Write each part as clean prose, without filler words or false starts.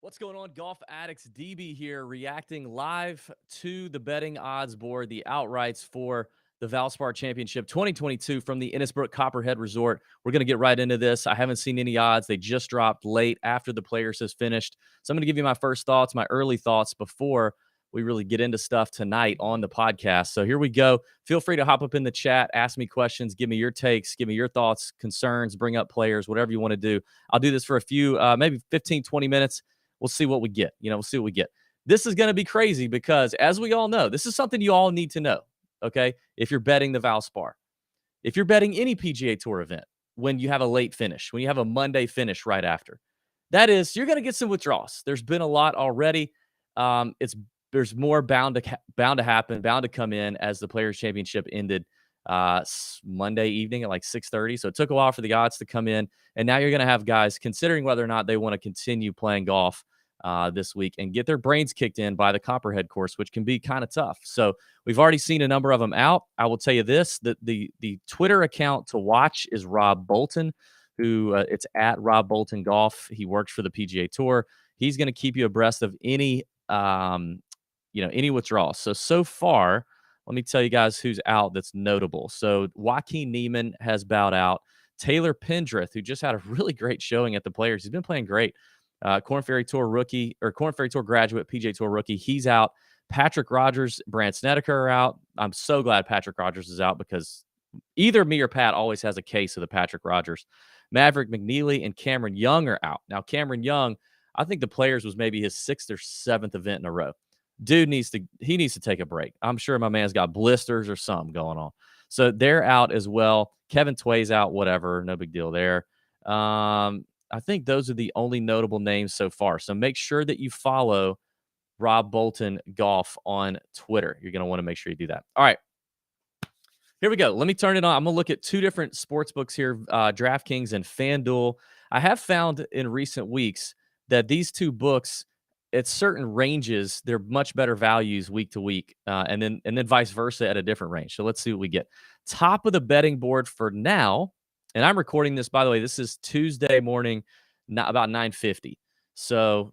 What's going on, Golf Addicts? DB here, reacting live to the betting odds board, the outrights for the Valspar Championship 2022 from the Innisbrook Copperhead Resort. We're going to get right into this. I haven't seen any odds. They just dropped late after the players has finished. So I'm going to give you my first thoughts, my early thoughts before we really get into stuff tonight on the podcast. So here we go. Feel free to hop up in the chat, ask me questions, give me your takes, give me your thoughts, concerns, bring up players, whatever you want to do. I'll do this for a few, maybe 15, 20 minutes. We'll see what we get. We'll see what we get. This is going to be crazy because, as we all know, this is something you all need to know, okay? If you're betting the Valspar, if you're betting any PGA Tour event, when you have a late finish, when you have a Monday finish right after, that is, you're going to get some withdrawals. There's been a lot already. There's more bound to happen, bound to come in as the Players Championship ended Monday evening at like 6:30. So it took a while for the odds to come in, and now you're going to have guys considering whether or not they want to continue playing golf this week and get their brains kicked in by the Copperhead course, which can be kind of tough. So we've already seen a number of them out. I will tell you this: that the Twitter account to watch is Rob Bolton, who it's at Rob Bolton Golf. He works for the PGA Tour. He's going to keep you abreast of any any withdrawals. So far, let me tell you guys who's out that's notable. So Joaquin Neiman has bowed out. Taylor Pendrith, who just had a really great showing at the Players. He's been playing great. Corn Ferry Tour rookie or Corn Ferry Tour graduate, PGA Tour rookie. He's out. Patrick Rogers, Brandt Snedeker are out. I'm so glad Patrick Rogers is out because either me or Pat always has a case of the Patrick Rogers. Maverick McNeely and Cameron Young are out. Now, Cameron Young, I think the Players was maybe his 6th or 7th event in a row. Dude needs to take a break. I'm sure my man's got blisters or something going on. So they're out as well. Kevin Tway's out, whatever. No big deal there. I think those are the only notable names so far. So make sure that you follow Rob Bolton Golf on Twitter. You're going to want to make sure you do that. All right. Here we go. Let me turn it on. I'm going to look at two different sports books here, DraftKings and FanDuel. I have found in recent weeks that these two books, at certain ranges, they're much better values week to week, and then vice versa at a different range. So let's see what we get. Top of the betting board for now, and I'm recording this, by the way, this is Tuesday morning, about 9:50. So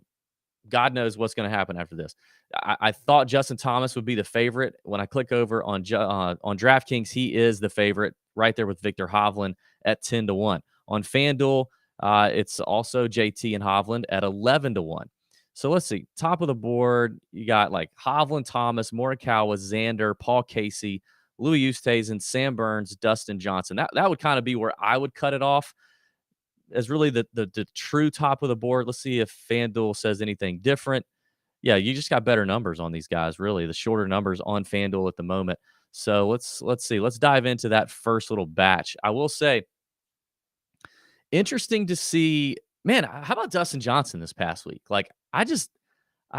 God knows what's going to happen after this. I thought Justin Thomas would be the favorite. When I click over on DraftKings, he is the favorite right there with Victor Hovland at 10-1. On FanDuel, it's also JT and Hovland at 11-1. So let's see. Top of the board, you got like Hovland, Thomas, Morikawa, Xander, Paul Casey, Louie Oosthuizen, Sam Burns, Dustin Johnson. That would kind of be where I would cut it off as really the true top of the board. Let's see if FanDuel says anything different. Yeah, you just got better numbers on these guys, really. The shorter numbers on FanDuel at the moment. So let's see. Let's dive into that first little batch. I will say, interesting to see, man, how about Dustin Johnson this past week? Like, I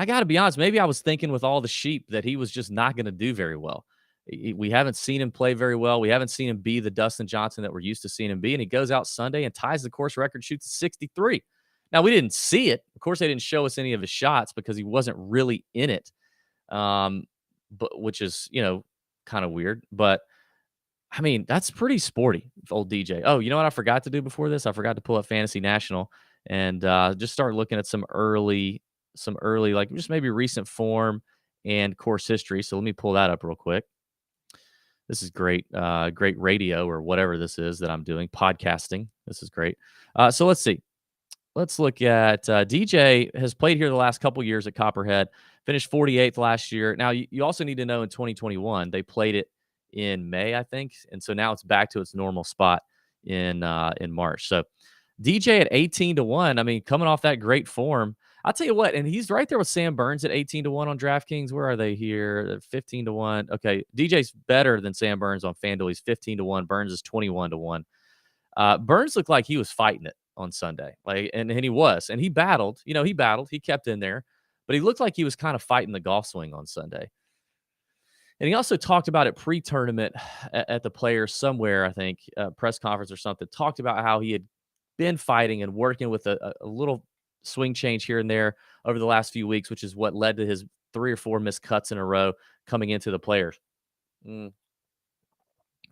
got to be honest, maybe I was thinking with all the sheep that he was just not going to do very well. We haven't seen him play very well. We haven't seen him be the Dustin Johnson that we're used to seeing him be. And he goes out Sunday and ties the course record, shoots 63. Now, we didn't see it. Of course, they didn't show us any of his shots because he wasn't really in it, but which is, kind of weird. But I mean, that's pretty sporty, old DJ. Oh, you know what I forgot to do before this? I forgot to pull up Fantasy National and just start looking at some early, like just maybe recent form and course history. So let me pull that up real quick. This is great, great radio or whatever this is that I'm doing, podcasting. This is great. So let's see. Let's look at DJ has played here the last couple years at Copperhead, finished 48th last year. Now, you also need to know in 2021, they played it in May, I think. And so now it's back to its normal spot in March. So DJ at 18-1, I mean, coming off that great form, I'll tell you what, and he's right there with Sam Burns at 18-1 on DraftKings. Where are they here? They're 15-1. Okay, DJ's better than Sam Burns on FanDuel. He's 15-1. Burns is 21-1. Burns looked like he was fighting it on Sunday, and he was, and he battled. He kept in there, but he looked like he was kind of fighting the golf swing on Sunday. And he also talked about it pre-tournament at the Players somewhere, I think, press conference or something, talked about how he had been fighting and working with a little swing change here and there over the last few weeks, which is what led to his 3 or 4 missed cuts in a row coming into the Players. And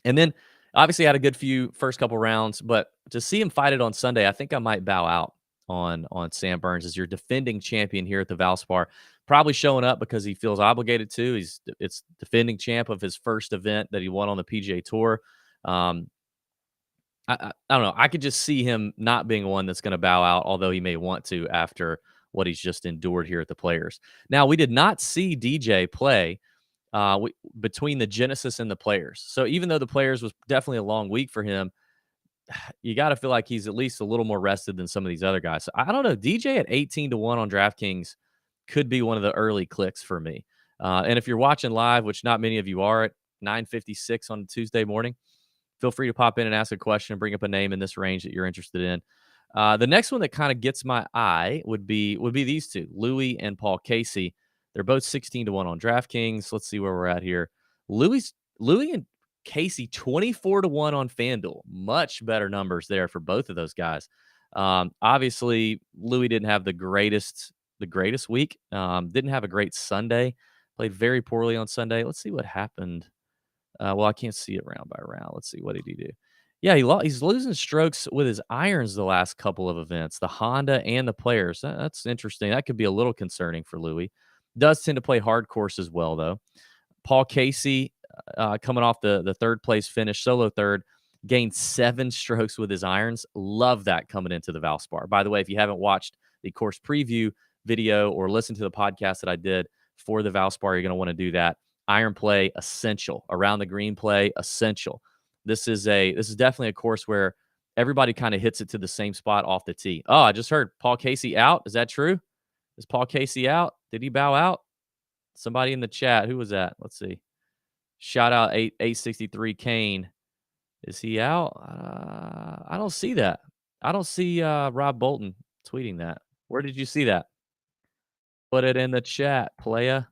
then obviously had a good few first couple rounds, but to see him fight it on Sunday, I think I might bow out on Sam Burns as your defending champion here at the Valspar. Probably showing up because he feels obligated to. It's defending champ of his first event that he won on the PGA Tour. I don't know. I could just see him not being one that's going to bow out, although he may want to after what he's just endured here at the Players. Now, we did not see DJ play between the Genesis and the Players. So even though the Players was definitely a long week for him, you got to feel like he's at least a little more rested than some of these other guys. So I don't know. DJ at 18-1 on DraftKings could be one of the early clicks for me. And if you're watching live, which not many of you are, at 9:56 on Tuesday morning, feel free to pop in and ask a question and bring up a name in this range that you're interested in. The next one that kind of gets my eye would be these two, Louie and Paul Casey. They're both 16-1 on DraftKings. Let's see where we're at here. Louie and Casey 24-1 on FanDuel. Much better numbers there for both of those guys. Obviously, Louie didn't have the greatest week. Didn't have a great Sunday. Played very poorly on Sunday. Let's see what happened. Well, I can't see it round by round. Let's see. What did he do? Yeah, he's losing strokes with his irons the last couple of events, the Honda and the Players. That's interesting. That could be a little concerning for Louie. Does tend to play hard course as well, though. Paul Casey, coming off the third place finish, solo third, gained 7 strokes with his irons. Love that coming into the Valspar. By the way, if you haven't watched the course preview video or listened to the podcast that I did for the Valspar, you're going to want to do that. Iron play essential, around the green play essential. This is definitely a course where everybody kind of hits it to the same spot off the tee. Oh, I just heard Paul Casey out. Is that true? Is Paul Casey out? Did he bow out? Somebody in the chat. Who was that? Let's see. Shout out 863 Kane. Is he out? I don't see that. I don't see Rob Bolton tweeting that. Where did you see that? Put it in the chat, playa.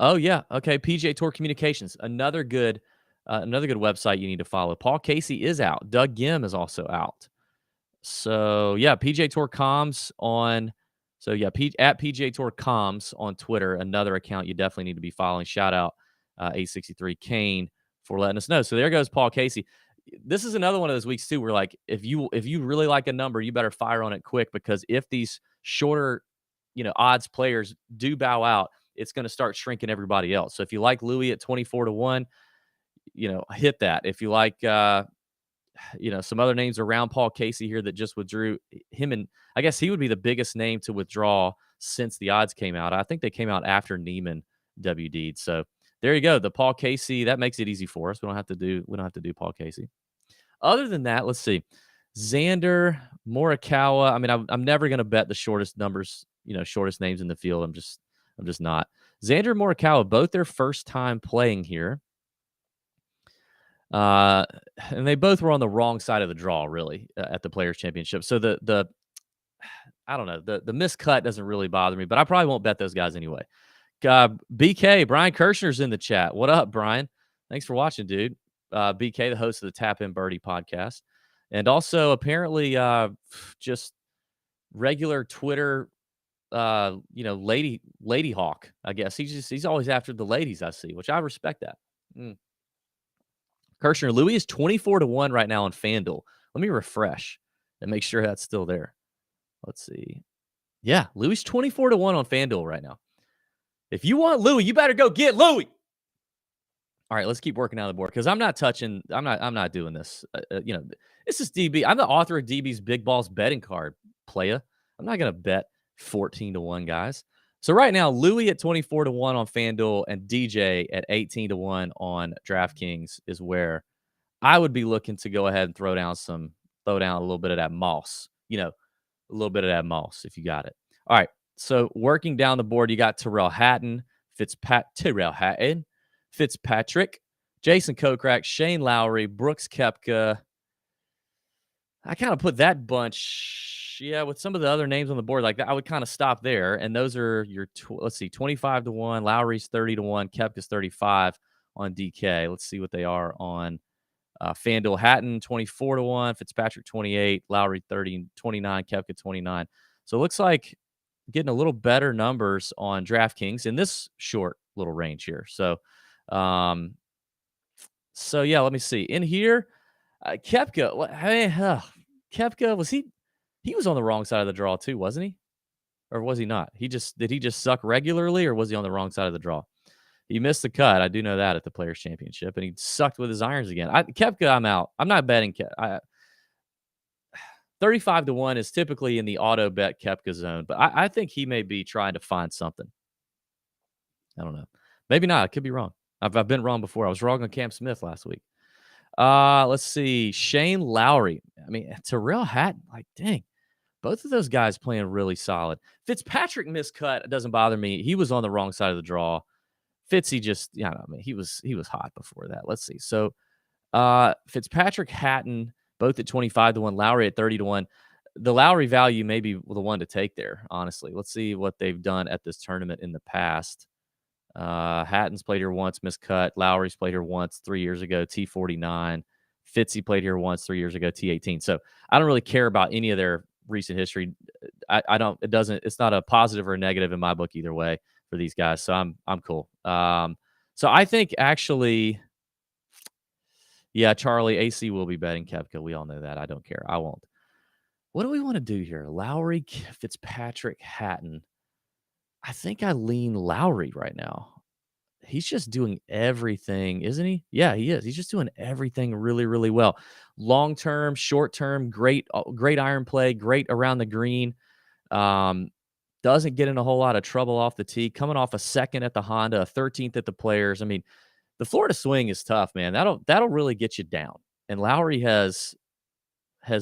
Oh yeah, okay. PGA Tour Communications, another good website you need to follow. Paul Casey is out. Doug Gim is also out. So yeah, PGA Tour Comms on. So yeah, at PGA Tour Comms on Twitter, another account you definitely need to be following. Shout out 863 Kane for letting us know. So there goes Paul Casey. This is another one of those weeks too, where like if you really like a number, you better fire on it quick, because if these shorter, odds players do bow out, it's going to start shrinking everybody else. So if you like Louie at 24-1, hit that. If you like, some other names around Paul Casey here that just withdrew, him, and I guess he would be the biggest name to withdraw since the odds came out. I think they came out after Neiman WD'd. So there you go. The Paul Casey, that makes it easy for us. We don't have to do Paul Casey. Other than that, let's see. Xander, Morikawa. I mean, I'm never going to bet the shortest numbers, shortest names in the field. I'm just not. Xander and Morikawa, both their first time playing here. And they both were on the wrong side of the draw, really, at the Players Championship. So I don't know, the miscut doesn't really bother me, but I probably won't bet those guys anyway. BK, Brian Kirshner's in the chat. What up, Brian? Thanks for watching, dude. BK, the host of the Tap In Birdie podcast. And also apparently just regular Twitter, lady hawk, I guess. He's always after the ladies, I see, which I respect that. Kirshner, Louie is 24-1 right now on FanDuel. Let me refresh and make sure that's still there. Let's see. Yeah, Louie's 24-1 on FanDuel right now. If you want Louie, you better go get Louie. All right, let's keep working down the board, because I'm not doing this. This is DB. I'm the author of DB's Big Balls betting card, playa. I'm not going to bet 14-1, guys. So right now, Louie at 24-1 on FanDuel and DJ at 18-1 on DraftKings is where I would be looking to go ahead and throw down a little bit of that moss. A little bit of that moss if you got it. All right. So working down the board, you got Terrell Hatton, Fitzpatrick, Jason Kokrak, Shane Lowry, Brooks Koepka. I kind of put that bunch, with some of the other names on the board like that. I would kind of stop there, and those are your 25-1. Lowry's 30-1. Koepka's 35 on DK. Let's see what they are on FanDuel. Hatton 24-1, Fitzpatrick 28, Lowry 30, 29, Koepka 29. So it looks like getting a little better numbers on DraftKings in this short little range here. So yeah, let me see. In here, Koepka, Koepka, was he He was on the wrong side of the draw too, wasn't he? Or was he not? Did he just suck regularly, or was he on the wrong side of the draw? He missed the cut. I do know that at the Players Championship, and he sucked with his irons again. Koepka, I'm out. I'm not betting Koepka. 35-1 is typically in the auto bet Koepka zone, but I think he may be trying to find something. I don't know. Maybe not. I could be wrong. I've been wrong before. I was wrong on Cam Smith last week. Let's see. Shane Lowry. I mean, Terrell Hatton. Like, dang. Both of those guys playing really solid. Fitzpatrick miscut. It doesn't bother me. He was on the wrong side of the draw. Fitzy just, I mean, he was hot before that. Let's see. So Fitzpatrick, Hatton, both at 25-1, Lowry at 30-1. The Lowry value may be the one to take there, honestly. Let's see what they've done at this tournament in the past. Hatton's played here once, miscut. Lowry's played here once 3 years ago, T49. Fitzy played here once 3 years ago, T18. So I don't really care about any of their recent history. It's not a positive or a negative in my book either way for these guys. So I'm cool. So I think actually, yeah, Charlie, AC will be betting Koepka. We all know that. I don't care. I won't. What do we want to do here? Lowry, Fitzpatrick, Hatton. I think I lean Lowry right now. He's just doing everything, isn't he? Yeah, he is. He's just doing everything really, really well. Long term, short term, great iron play, great around the green. Doesn't get in a whole lot of trouble off the tee. Coming off a second at the Honda, a 13th at the Players. I mean, the Florida swing is tough, man. That'll really get you down. And Lowry has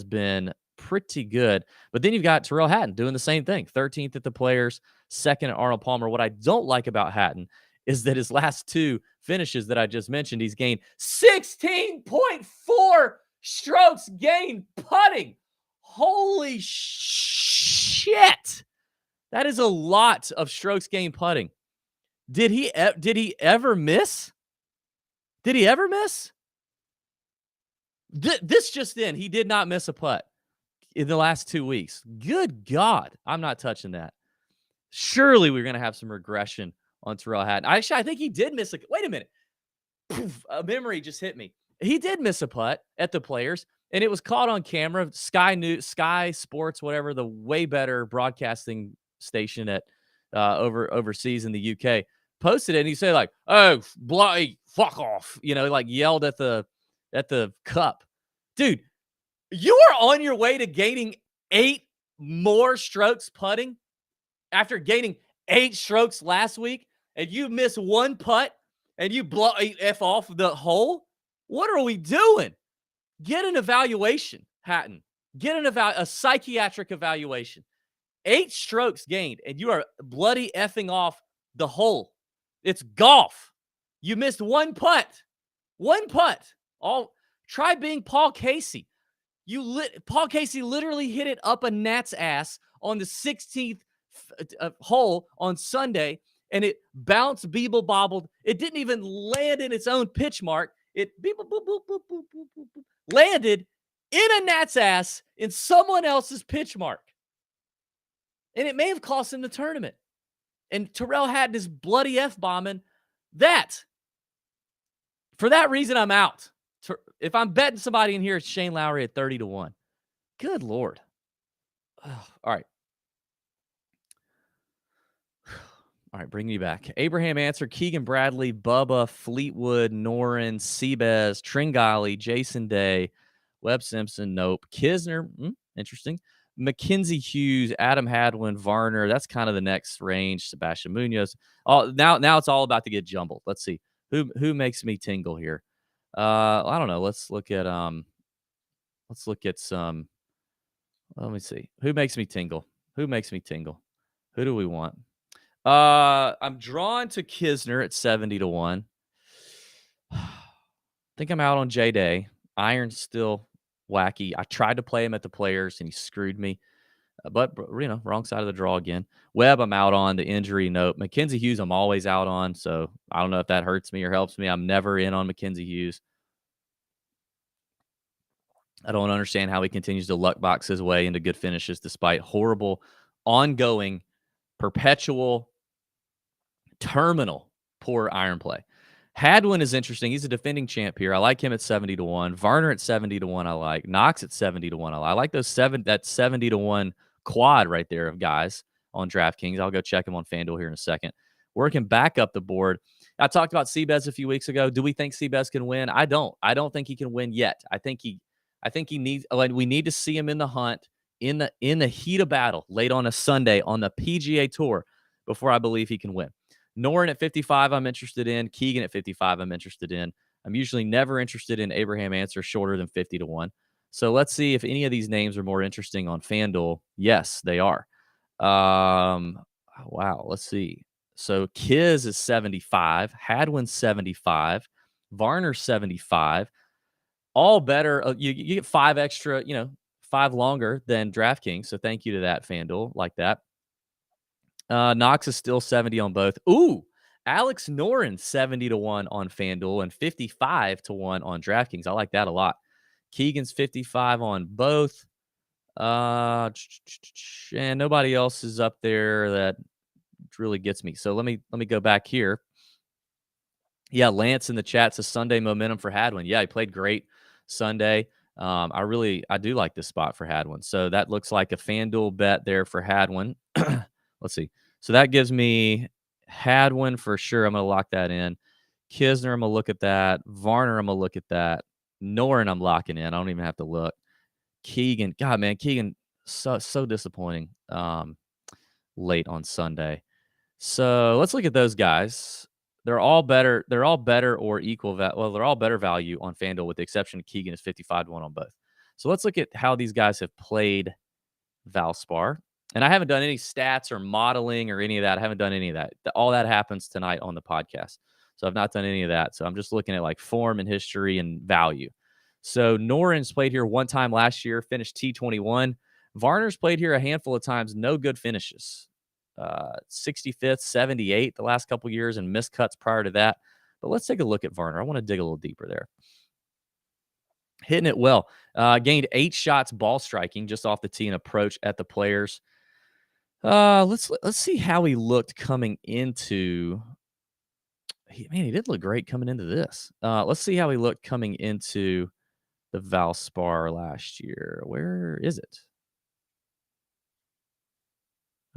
been pretty good. But then you've got Terrell Hatton doing the same thing. 13th at the Players, second at Arnold Palmer. What I don't like about Hatton is that his last two finishes that I just mentioned, he's gained 16.4 strokes gained putting. Holy shit. That is a lot of strokes gained putting. Did he ever miss? Did he ever miss? This just in, he did not miss a putt in the last 2 weeks. Good God. I'm not touching that. Surely we're going to have some regression on Terrell Hatton. Actually, I think he did miss wait a minute. Poof, a memory just hit me. He did miss a putt at the Players, and it was caught on camera. Sky Sports, whatever, the way better broadcasting station at overseas in the UK, posted it, and he said like, "Oh, bloody fuck off," like yelled at the cup. Dude, you are on your way to gaining 8 more strokes putting after gaining 8 strokes last week, and you miss one putt and you blow F off the hole. What are we doing? Get an evaluation, Hatton. Get a psychiatric evaluation. 8 strokes gained, and you are bloody effing off the hole. It's golf. You missed one putt. One putt. Try being Paul Casey. Paul Casey literally hit it up a gnat's ass on the 16th hole on Sunday, and it bounced, beeble bobbled. It didn't even land in its own pitch mark. It beeble boop boop boop boop boop boop boop, landed in a gnat's ass in someone else's pitch mark, and it may have cost him the tournament. And Terrell Hatton is bloody F-bombing that. For that reason, I'm out. If I'm betting somebody in here, it's Shane Lowry at 30-1. Good Lord. All right. All right, bring me back. Abraham answered, Keegan Bradley, Bubba, Fleetwood, Noren, Seabass, Tringali, Jason Day, Webb Simpson, nope. Kisner, interesting. Mckenzie Hughes, Adam Hadwin, Varner. That's kind of the next range. Sebastian Munoz. Now it's all about to get jumbled. Let's see. Who makes me tingle here? I don't know. Let's look at some. Let me see. Who makes me tingle? Who do we want? I'm drawn to Kisner at 70-1. I think I'm out on J Day. Iron's still wacky. I tried to play him at the Players and he screwed me. But wrong side of the draw again. Webb, I'm out on. The injury note. Mckenzie Hughes, I'm always out on. So I don't know if that hurts me or helps me. I'm never in on Mckenzie Hughes. I don't understand how he continues to luck box his way into good finishes despite horrible, ongoing, perpetual, terminal poor iron play. Hadwin is interesting. He's a defending champ here. I like him at 70-1. Varner at 70-1. I like Knox at 70-1. I like that 70-1 quad right there of guys on DraftKings. I'll go check him on FanDuel here in a second. Working back up the board. I talked about Seabez a few weeks ago. Do we think Seabez can win? I don't. I don't think he can win yet. I think he needs, like, we need to see him in the hunt, in the heat of battle late on a Sunday on the PGA Tour before I believe he can win. Noren at 55, I'm interested in. Keegan at 55, I'm interested in. I'm usually never interested in Abraham Answer shorter than 50-1. So let's see if any of these names are more interesting on FanDuel. Yes, they are. Wow, let's see. So Kiz is 75, Hadwin 75, Varner 75. All better. You get 5 extra, 5 longer than DraftKings. So thank you to that, FanDuel, like that. Knox is still 70 on both. Ooh, Alex Noren 70-1 on FanDuel and 55-1 on DraftKings. I like that a lot. Keegan's 55 on both. And nobody else is up there that really gets me. So let me go back here. Yeah, Lance in the chat says Sunday momentum for Hadwin. Yeah, he played great Sunday. I do like this spot for Hadwin. So that looks like a FanDuel bet there for Hadwin. Let's see. So that gives me Hadwin for sure. I'm going to lock that in. Kisner, I'm going to look at that. Varner, I'm going to look at that. Noren, I'm locking in. I don't even have to look. Keegan, God, man, Keegan, so disappointing late on Sunday. So let's look at those guys. They're all better. They're all better or equal. They're all better value on FanDuel with the exception of Keegan is 55-1 on both. So let's look at how these guys have played Valspar. And I haven't done any stats or modeling or any of that. I haven't done any of that. All that happens tonight on the podcast. So I've not done any of that. So I'm just looking at like form and history and value. So Noren's played here one time last year, finished T21. Varner's played here a handful of times, no good finishes. 65th, 78th the last couple years, and missed cuts prior to that. But let's take a look at Varner. I want to dig a little deeper there. Hitting it well. Gained 8 shots ball striking just off the tee and approach at the Players. Let's see how he looked coming into. He did look great coming into this. Let's see how he looked coming into the Valspar last year. Where is it?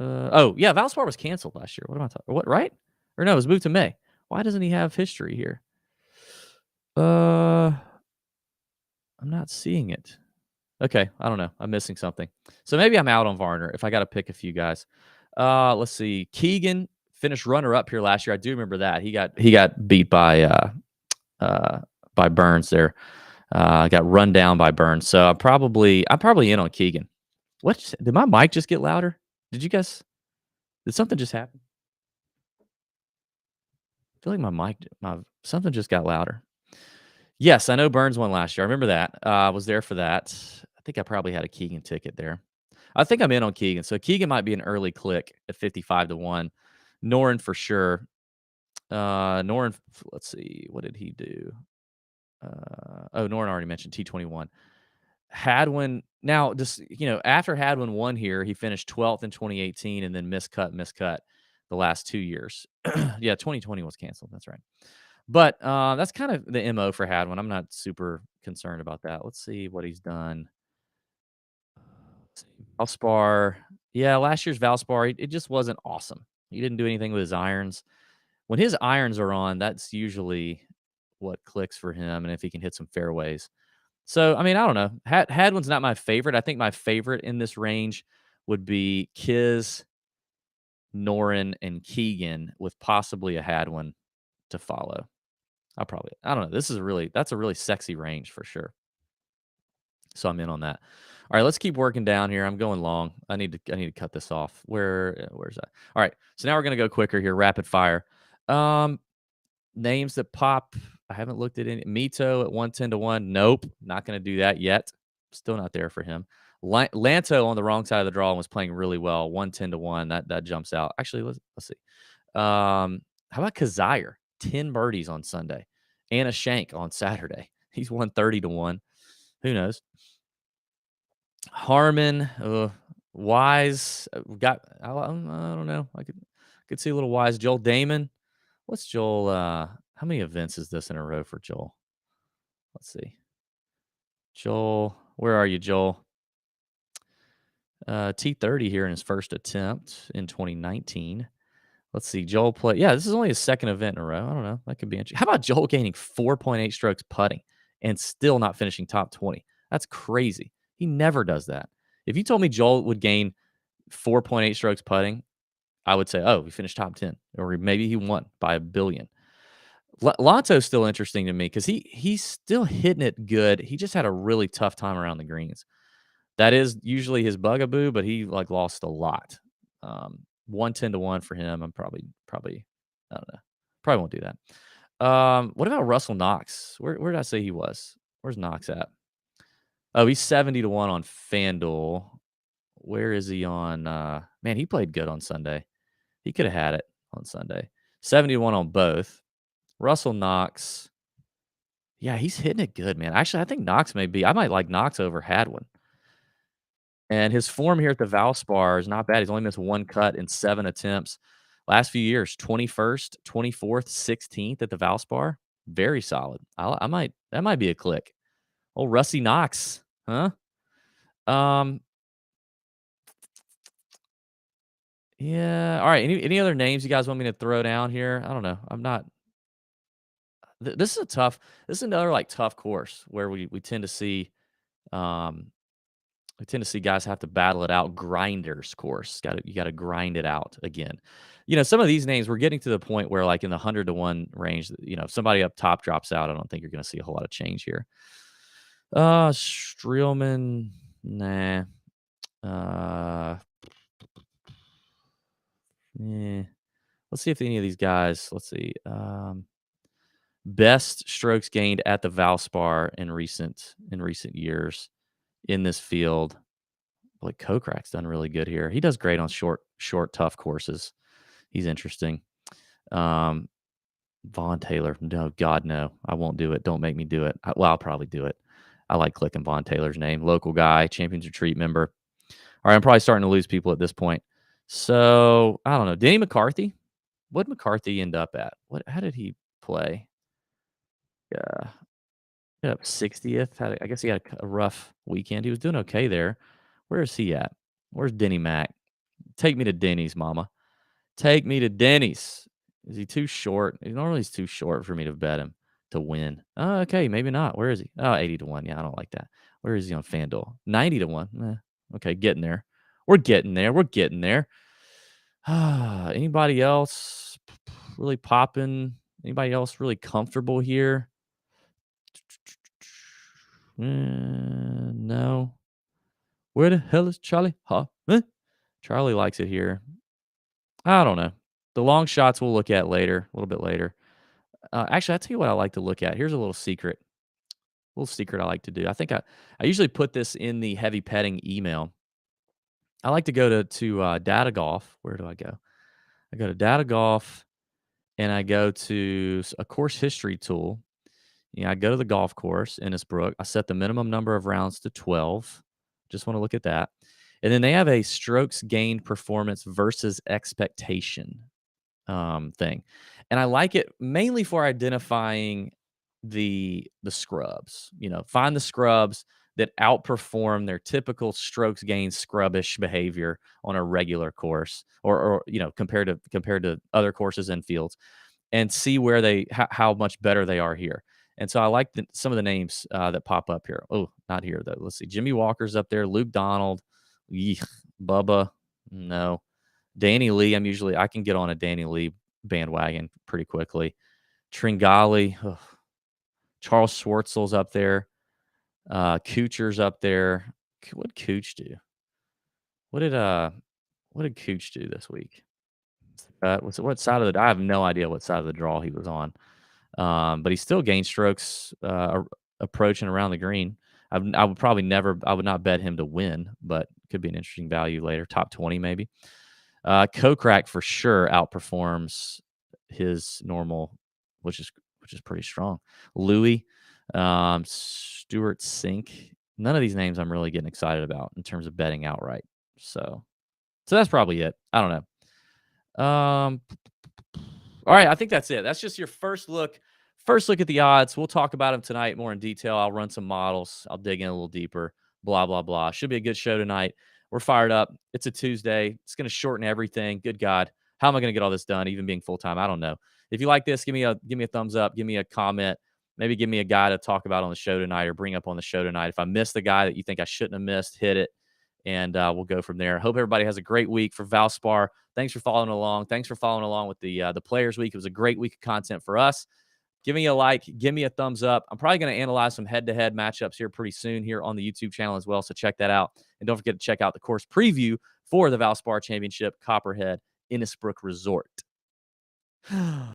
Oh yeah, Valspar was canceled last year. What am I talking? What, right? Or no, it was moved to May. Why doesn't he have history here? I'm not seeing it. Okay, I don't know. I'm missing something. So maybe I'm out on Varner if I got to pick a few guys. Let's see. Keegan finished runner-up here last year. I do remember that. He got beat by Burns there. Got run down by Burns. So I'm probably in on Keegan. What, did my mic just get louder? Did something just happen? I feel like something just got louder. Yes, I know Burns won last year. I remember that. I was there for that. I think I probably had a Keegan ticket there. I think I'm in on Keegan. So Keegan might be an early click at 55-1. Noren for sure. Noren, let's see. What did he do? Noren already mentioned T21. Hadwin, now, just, after Hadwin won here, he finished 12th in 2018 and then miscut the last 2 years. Yeah, 2020 was canceled. That's right. But that's kind of the MO for Hadwin. I'm not super concerned about that. Let's see what he's done. Valspar. Yeah, last year's Valspar, it just wasn't awesome. He didn't do anything with his irons. When his irons are on, that's usually what clicks for him, and if he can hit some fairways. So, I don't know. Hadwin's not my favorite. I think my favorite in this range would be Kiz, Noren, and Keegan with possibly a Hadwin to follow. I don't know. That's a really sexy range for sure. So I'm in on that. All right, let's keep working down here. I'm going long. I need to cut this off. Where's that? All right. So now we're gonna go quicker here, rapid fire. Names that pop. I haven't looked at any. Mito at 110-1. Nope, not gonna do that yet. Still not there for him. Lanto on the wrong side of the draw and was playing really well. 110-1. That jumps out. Actually, let's see. How about Kazire? 10 birdies on Sunday. And a shank on Saturday. He's 130-1. Who knows? Harmon, Wise, I don't know. I could see a little Wise. Joel Damon. What's Joel? How How many events is this in a row for Joel? Let's see. Joel, where are you, Joel? T30 here in his first attempt in 2019. Let's see. Joel play. Yeah, this is only his second event in a row. I don't know. That could be interesting. How about Joel gaining 4.8 strokes putting and still not finishing top 20? That's crazy. He never does that. If you told me Joel would gain 4.8 strokes putting, I would say, oh, he finished top 10, or maybe he won by a billion. Lanto's still interesting to me because he's still hitting it good. He just had a really tough time around the greens. That is usually his bugaboo, but he like lost a lot. 110 to 1 for him. I'm probably I don't know. Probably won't do that. What about Russell Knox? Where did I say he was? Where's Knox at? Oh, he's 70 to 1 on FanDuel. Where is he on man, he played good on Sunday. He could have had it on Sunday. 70 to 1 on both. Russell Knox. Yeah, he's hitting it good, man. Actually, I think Knox I might like Knox over Hadwin. And his form here at the Valspar is not bad. He's only missed one cut in 7 attempts. Last few years, 21st, 24th, 16th at the Valspar. Very solid. That might be a click. Oh, Rusty Knox, huh? Yeah. All right. Any other names you guys want me to throw down here? I don't know. I'm not. This is a tough. This is another like tough course where we tend to see um guys have to battle it out. Grinders course. You got to grind it out again. Some of these names we're getting to the point where, like in the 100 to 1 range, if somebody up top drops out, I don't think you're going to see a whole lot of change here. Streelman, nah. Yeah. Let's see if any of these guys. Let's see. Best strokes gained at the Valspar in recent years in this field. Boy, Kokrak's done really good here. He does great on short, tough courses. He's interesting. Vaughn Taylor. No, God, no. I won't do it. Don't make me do it. I'll probably do it. I like clicking Vaughn Taylor's name. Local guy, Champions Retreat member. All right, I'm probably starting to lose people at this point. So, I don't know. Denny McCarthy? What did McCarthy end up at? How did he play? Yeah. Ended up 60th. I guess he had a rough weekend. He was doing okay there. Where is he at? Where's Denny Mac? Take me to Denny's, mama. Take me to Denny's. Is he too short? Normally he's too short for me to bet him to win. Oh, okay, maybe not. Where is he? Oh, 80 to 1. Yeah, I don't like that. Where is he on FanDuel? 90 to 1. Okay, getting there. We're getting there. We're getting there. Anybody else really popping? Anybody else really comfortable here? No. Where the hell is Charlie? Huh? Charlie likes it here. I don't know. The long shots we'll look at later, a little bit later. Actually, I'll tell you what I like to look at. Here's a little secret. I like to do. I think I usually put this in the heavy petting email. I like to go to Data Golf. Where do I go? I go to Data Golf, and I go to a course history tool. I go to the golf course, Innisbrook. I set the minimum number of rounds to 12. Just want to look at that. And then they have a strokes gained performance versus expectation thing. And I like it mainly for identifying the scrubs. Find the scrubs that outperform their typical strokes gained scrubbish behavior on a regular course, or compared to other courses and fields, and see where how much better they are here. And so I like some of the names that pop up here. Oh, not here though. Let's see. Jimmy Walker's up there. Luke Donald. Bubba. No. Danny Lee. I can get on a Danny Lee bandwagon pretty quickly. Tringali. Charles Schwartzel's up there. Kuchar's up there. What did Kuch do? What did Kuch do this week? What side of I have no idea what side of the draw he was on. But he still gained strokes approaching around the green. I would not bet him to win, but could be an interesting value later. Top 20 maybe. Kokrak for sure outperforms his normal, which is pretty strong. Louie, Stuart Sink. None of these names I'm really getting excited about in terms of betting outright. So that's probably it. I don't know. All right, I think that's it. That's just your first look First look at the odds. We'll talk about them tonight more in detail. I'll run some models. I'll dig in a little deeper. Blah, blah, blah. Should be a good show tonight. We're fired up. It's a Tuesday. It's going to shorten everything. Good God. How am I going to get all this done, even being full time? I don't know. If you like this, give me a thumbs up. Give me a comment. Maybe give me a guy to talk about on the show tonight or bring up on the show tonight. If I missed the guy that you think I shouldn't have missed, hit it. And we'll go from there. Hope everybody has a great week. For Valspar, thanks for following along. Thanks for following along with the Players Week. It was a great week of content for us. Give me a like. Give me a thumbs up. I'm probably going to analyze some head-to-head matchups here pretty soon here on the YouTube channel as well, so check that out. And don't forget to check out the course preview for the Valspar Championship, Copperhead, Innisbrook Resort.